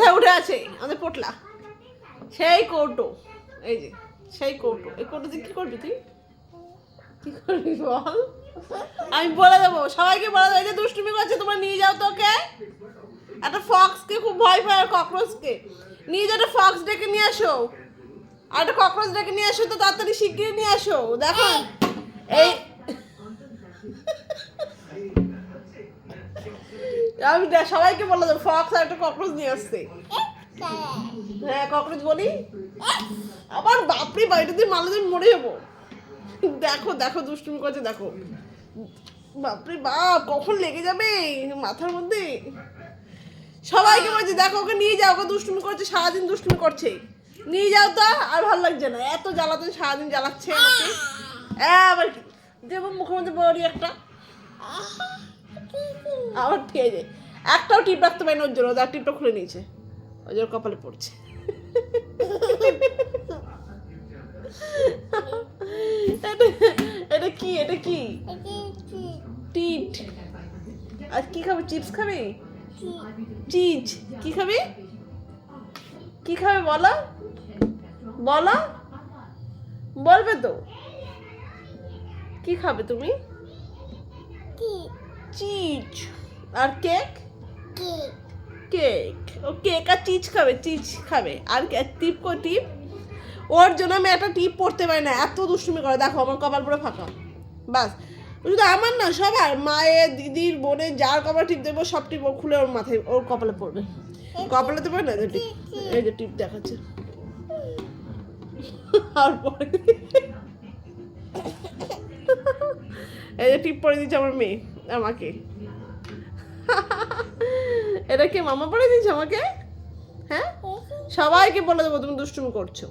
কোথায় উঠে আছে আমাদের পোটলা? সেই কৌটো, এই যে সেই কৌটো। এই কৌটোতে কি করবি তুই? কি করবি বল? আমি বলে দেবো, সবাইকে বলে দেবো, এই যে দুষ্টুমি করছে তোমরা নিয়ে যাও তো ওকে। একটা ফক্সকে খুব ভয় পায়, আর ককরোচকে নিয়ে যাও। একটা ফক্স ডেকে নিয়ে আসো, আর একটা ককরোচ ডেকে নিয়ে আসো, তো তাড়াতাড়ি শিগগিরই নিয়ে আসো। দেখো এই আমি সবাইকে বলে দেবো ফক্স আর একটা ককরোচ নিয়ে আসতে। হ্যাঁ ককরোচ বলি আবার, বাপরে বাড়িটা দিয়ে মারলে তুমি মরে যাবো। দেখো দেখো দুষ্টুমি করছে, দেখো বাপরে বাপ, কখন লেগে যাবে মাথার মধ্যে। সবাইকে বলছি দেখো ওকে নিয়ে যাও, ওকে দুষ্টুমি করছে, সারাদিন দুষ্টুমি করছে, নিয়ে যাও তো। আর ভালো লাগছে না এত জ্বালাতে, সারাদিন জ্বালাচ্ছে আমাকে। আবার কি দেবো মুখের মধ্যে বড়ি একটা, আবার ঠিক আছে। একটাও টিপ রাখতে পারি না ওর জন্য, ওর টিপটা খুলে নিয়েছে, ওই জন্য কপালে পড়ছে। এটা কি, এটা কি টিট? আর কি খাবে? চিপস খাবে? চিজ কি খাবে? কি খাবে বলো, বলো, বলবে তো কি খাবে তুমি? চিজ আর কেক। কেক, ও কেক আর চিজ খাবে, চিজ খাবে। আর টিপ কো টিপ? ওর জন্য আমি একটা টিপ পড়তে পারি না, এত দুষ্টুমি করে। দেখো আমার কপাল পুরো ফাঁকা, বাস। শুধু আমার না, সবার, মায়ের, দিদির, বোনের, যার কপাল টিপ দেবো সব টিপ ও খুলে ওর মাথায়, ওর কপালে পড়বে। কপালে তো পড়ে না, টিপ, এই যে টিপ দেখাচ্ছে। আর পরে এই যে টিপ পরে দিচ্ছে আমার মেয়ে আমাকে। এটা কি মামা পরে দিচ্ছে আমাকে? হ্যাঁ, সবাইকে বলে দেবো তুমি দুষ্টুমি করছো।